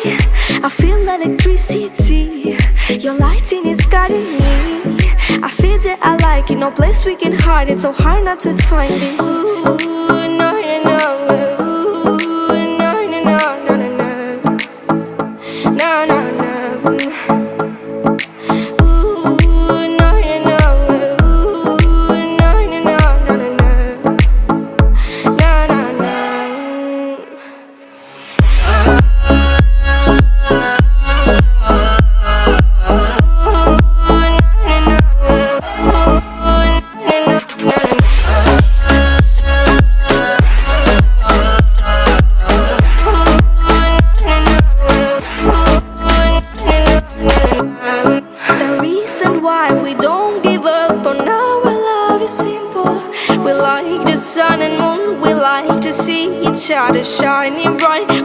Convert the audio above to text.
I feel electricity. Your lighting is guiding me. I feel that I like it. No place we can hide it. So hard not to find it. Ooh, no, no, no. Ooh, no, no, no, no, no, no. No, no, no. Simple. We like the sun and moon. We like to see each other shining bright.